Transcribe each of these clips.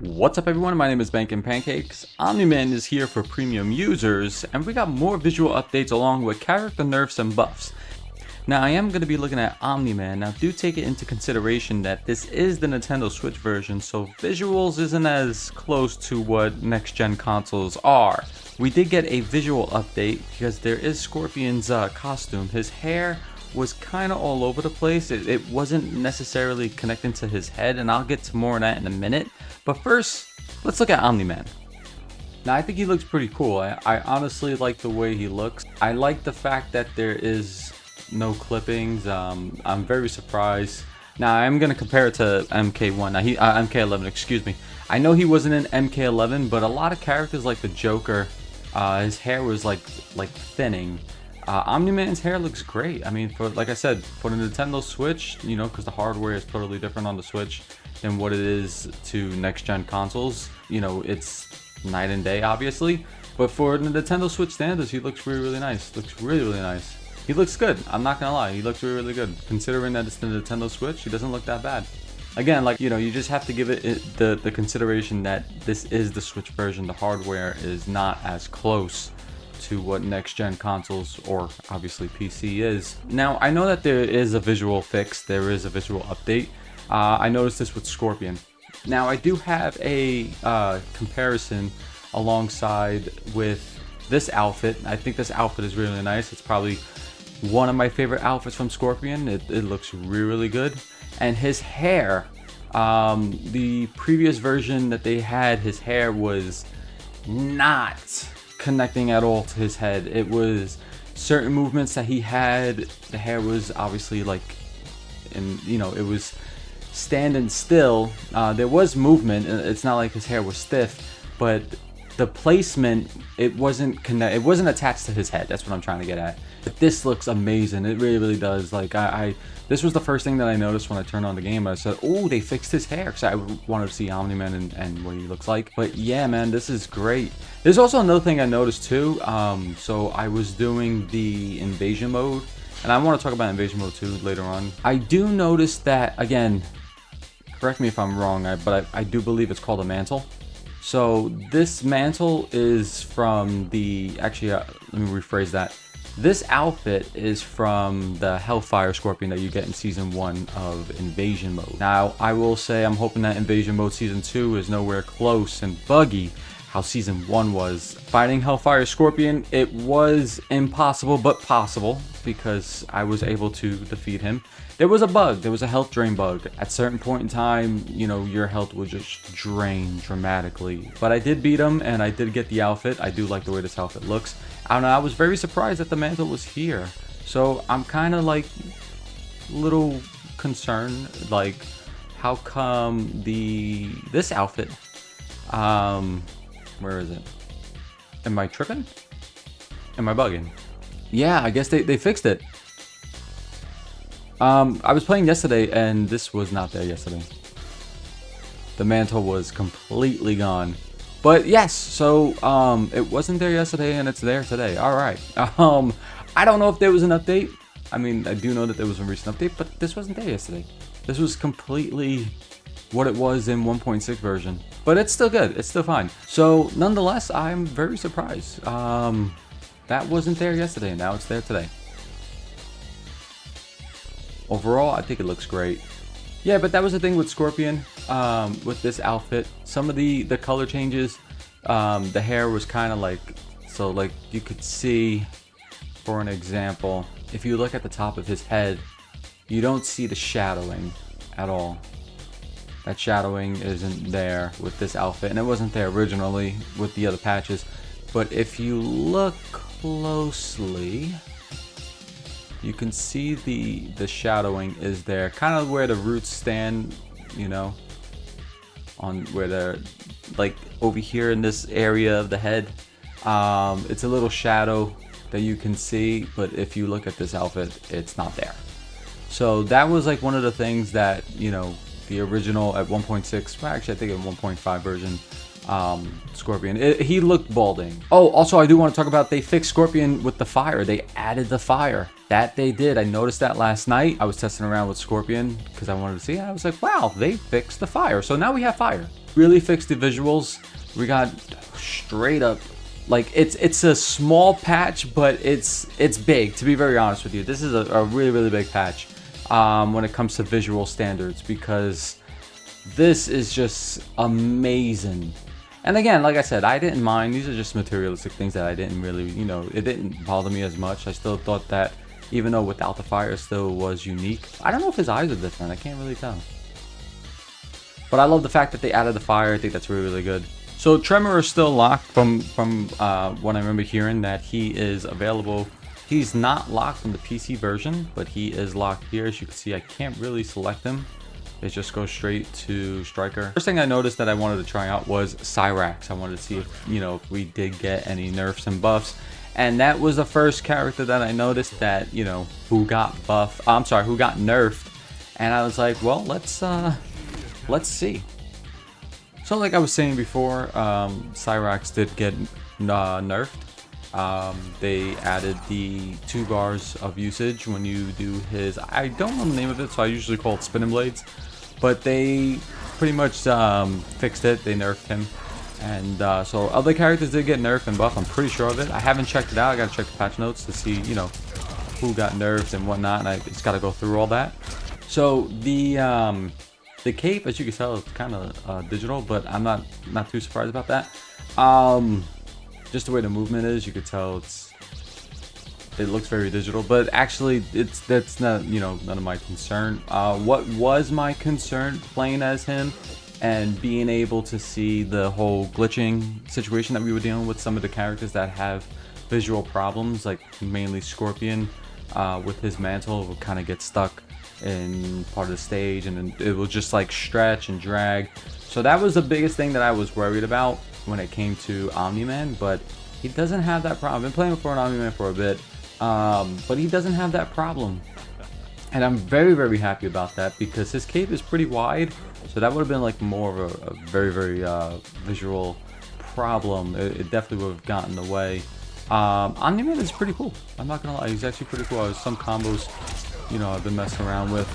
What's up everyone, my name is BankingPancakes. Omni-Man is here for premium users, and we got more visual updates along with character nerfs and buffs. Now I am going to be looking at Omni-Man. Now do take it into consideration that this is the Nintendo Switch version, so visuals isn't as close to what next gen consoles are. We did get a visual update because there is Scorpion's costume. His hair was kind of all over the place. It wasn't necessarily connecting to his head, and I'll get to more of that in a minute. But first, let's look at Omni-Man. Now I think he looks pretty cool. I honestly like the way he looks. I like the fact that there is no clippings. I'm very surprised. Now I'm gonna compare it to MK1. Now MK11, excuse me. I know he wasn't in MK11, but a lot of characters like the Joker, his hair was like thinning. Omni-Man's hair looks great. I mean, for like I said, for the Nintendo Switch, you know, because the hardware is totally different on the Switch than what it is to next-gen consoles. You know, it's night and day, obviously. But for the Nintendo Switch standards, he looks really nice. Looks really nice. He looks good. I'm not gonna lie. He looks really good. Considering that it's the Nintendo Switch, he doesn't look that bad. Again, like, you know, you just have to give it the consideration that this is the Switch version. The hardware is not as close to what next gen consoles or obviously PC is. Now I know that there is a visual fix, there is a visual update. I noticed this with Scorpion. Now I do have a comparison alongside with this outfit. I think this outfit is really nice. It's probably one of my favorite outfits from Scorpion. It looks really good. And his hair, the previous version that they had, his hair was not connecting at all to his head. It was certain movements that he had, the hair was obviously like, and you know, it was standing still. There was movement. It's not like his hair was stiff, but the placement, it wasn't attached to his head. That's what I'm trying to get at. But this looks amazing. It really does. Like this was the first thing that I noticed when I turned on the game. I said, oh, they fixed his hair, because I wanted to see Omni-Man and what he looks like. But yeah, man, this is great. There's also another thing I noticed too. So I was doing the invasion mode, and I want to talk about invasion mode too later on. I do notice that, again, correct me if I'm wrong, but I do believe it's called a mantle. So this mantle is from the, actually, let me rephrase that. This outfit is from the Hellfire Scorpion that you get in Season 1 of Invasion Mode. Now, I will say I'm hoping that Invasion Mode Season 2 is nowhere close and buggy how Season 1 was. Fighting Hellfire Scorpion, it was impossible but possible because I was able to defeat him. There was a bug, there was a health drain bug. At a certain point in time, you know, your health would just drain dramatically. But I did beat him, and I did get the outfit. I do like the way this outfit looks. I don't know, I was very surprised that the mantle was here. So I'm kind of like little concerned, like how come this outfit, where is it? Am I tripping? Am I bugging? Yeah, I guess they fixed it. I was playing yesterday, and this was not there yesterday. The mantle was completely gone. But yes, so it wasn't there yesterday, and it's there today. All right. I don't know if there was an update. I mean, I do know that there was a recent update, but this wasn't there yesterday. This was completely what it was in 1.6 version. But it's still good. It's still fine. So nonetheless, I'm very surprised. That wasn't there yesterday, and now it's there today. Overall, I think it looks great. Yeah, but that was the thing with Scorpion, with this outfit. Some of the color changes, the hair was kind of like, so like you could see, for an example, if you look at the top of his head, you don't see the shadowing at all. That shadowing isn't there with this outfit, and it wasn't there originally with the other patches. But if you look closely, you can see the shadowing is there, kind of where the roots stand, you know, on where they're like over here in this area of the head. It's a little shadow that you can see, but if you look at this outfit, it's not there. So that was like one of the things that, you know, the original at 1.6, well, actually I think in 1.5 version Scorpion. He looked balding. Oh, also I do want to talk about, they fixed Scorpion with the fire. They added the fire. That they did. I noticed that last night. I was testing around with Scorpion because I wanted to see it. I was like, wow, they fixed the fire. So now we have fire. Really fixed the visuals. We got straight up, like, it's a small patch, but it's big, to be very honest with you. This is a really big patch when it comes to visual standards, because this is just amazing. And again, like I said, I didn't mind. These are just materialistic things that I didn't really, you know, it didn't bother me as much. I still thought that even though without the fire it still was unique. I don't know if his eyes are different. I can't really tell. But I love the fact that they added the fire. I think that's really good. So Tremor is still locked from what I remember hearing, that he is available. He's not locked in the PC version, but he is locked here. As you can see, I can't really select him. It just goes straight to Striker. First thing I noticed that I wanted to try out was Cyrax. I wanted to see if, you know, if we did get any nerfs and buffs. And that was the first character that I noticed that, you know, who got buffed. I'm sorry, who got nerfed. And I was like, well, let's see. So like I was saying before, Cyrax did get nerfed. They added the 2 bars of usage when you do his, I don't know the name of it, so I usually call it spinning blades, but they pretty much fixed it. They nerfed him, and so other characters did get nerfed and buffed. I'm pretty sure of it. I haven't checked it out. I gotta check the patch notes to see, you know, who got nerfed and whatnot, and I just gotta go through all that. So the cape, as you can tell, is kind of digital, but I'm not too surprised about that. Just the way the movement is, you could tell it looks very digital, but actually that's not, you know, none of my concern. What was my concern playing as him and being able to see the whole glitching situation that we were dealing with some of the characters that have visual problems, like mainly Scorpion with his mantle would kind of get stuck in part of the stage, and then it will just like stretch and drag. So that was the biggest thing that I was worried about when it came to Omni-Man, but he doesn't have that problem. I've been playing for an Omni-Man for a bit, but he doesn't have that problem, and I'm very happy about that, because his cape is pretty wide, so that would have been like more of a very visual problem. It definitely would have gotten in the way. Omni-Man is pretty cool. I'm not gonna lie, he's actually pretty cool. Some combos, you know, I've been messing around with.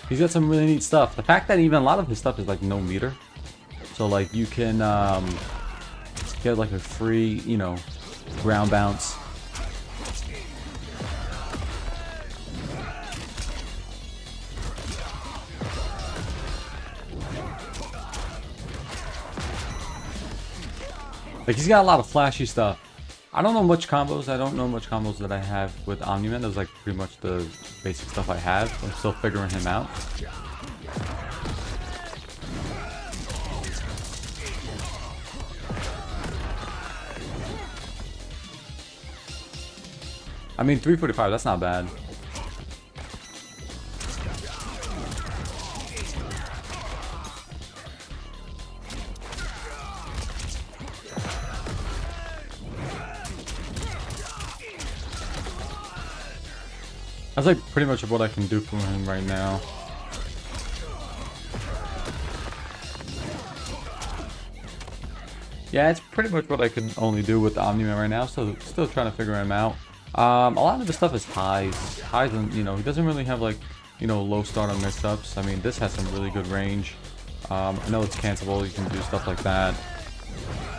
He's got some really neat stuff. The fact that even a lot of his stuff is like no meter, so like you can get like a free, you know, ground bounce. Like, he's got a lot of flashy stuff. I don't know much combos. I don't know much combos that I have with Omni-Man. That was like pretty much the basic stuff I have. I'm still figuring him out. I mean, 345, that's not bad. That's like pretty much what I can do for him right now. Yeah, it's pretty much what I can only do with the Omni-Man right now, so still trying to figure him out. A lot of the stuff is highs. Highs, and you know, he doesn't really have like, you know, low start on mix-ups. I mean, this has some really good range. I know it's cancelable. You can do stuff like that,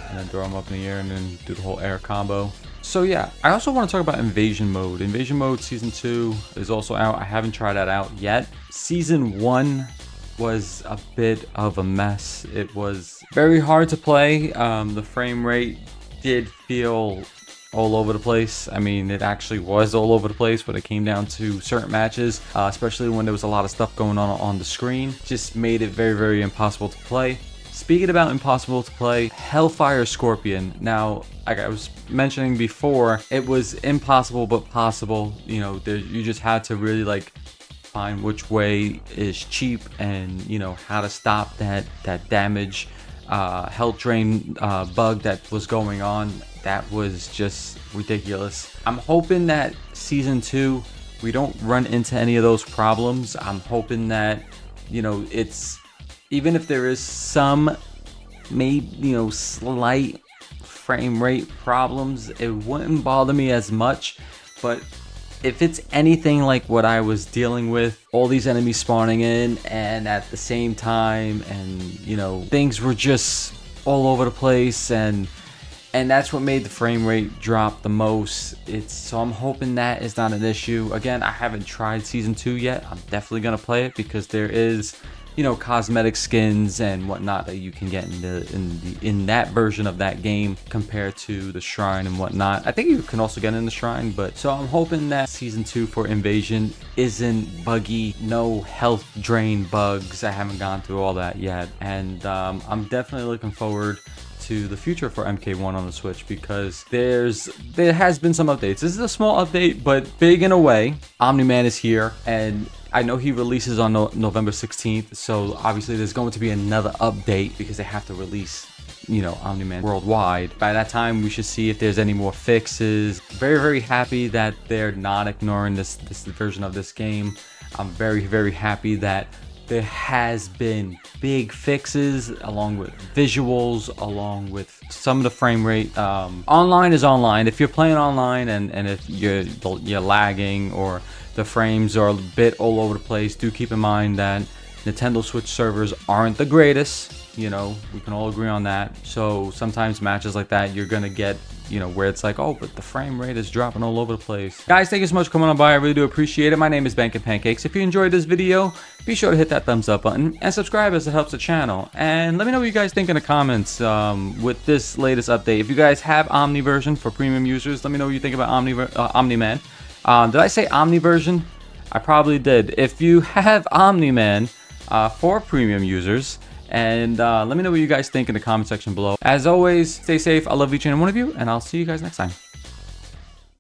and then throw him up in the air, and then do the whole air combo. So yeah, I also want to talk about Invasion Mode. Invasion Mode Season 2 is also out. I haven't tried that out yet. Season 1 was a bit of a mess. It was very hard to play. The frame rate did feel all over the place. I mean, it actually was all over the place when it came down to certain matches, especially when there was a lot of stuff going on the screen. Just made it very impossible to play. Speaking about impossible to play, Hellfire Scorpion. Now, like I was mentioning before, it was impossible but possible. You know, you just had to really like find which way is cheap, and you know how to stop that damage health drain bug that was going on. That was just ridiculous. I'm hoping that season 2 we don't run into any of those problems. I'm hoping that, you know, it's, even if there is some maybe, you know, slight frame rate problems, it wouldn't bother me as much. But if it's anything like what I was dealing with, all these enemies spawning in and at the same time, and you know, things were just all over the place, and that's what made the frame rate drop the most. So I'm hoping that is not an issue. Again, I haven't tried season 2 yet. I'm definitely gonna play it because there is, you know, cosmetic skins and whatnot that you can get in that version of that game compared to the shrine and whatnot. I think you can also get in the shrine, but so I'm hoping that season 2 for Invasion isn't buggy, no health drain bugs. I haven't gone through all that yet, and I'm definitely looking forward to the future for MK1 on the Switch because there has been some updates. This is a small update, but big in a way. Omni-Man is here, and I know he releases on November 16th, so obviously there's going to be another update because they have to release, you know, Omni-Man worldwide. By that time, we should see if there's any more fixes. Very, very happy that they're not ignoring this version of this game. I'm very, very happy that there has been big fixes along with visuals, along with some of the frame rate. Online is online. If you're playing online and if you're lagging or the frames are a bit all over the place, do keep in mind that Nintendo Switch servers aren't the greatest. You know, we can all agree on that. So sometimes matches like that, you're gonna get, you know, where it's like, oh, but the frame rate is dropping all over the place. Guys, thank you so much for coming on by. I really do appreciate it. My name is BankingPancakes. If you enjoyed this video, be sure to hit that thumbs up button and subscribe as it helps the channel. And let me know what you guys think in the comments with this latest update. If you guys have Omni version for premium users, let me know what you think about Omni-Man. Did I say Omni version? I probably did. If you have Omni-Man for premium users, and let me know what you guys think in the comment section below. As always, stay safe. I love each and every one of you, and I'll see you guys next time.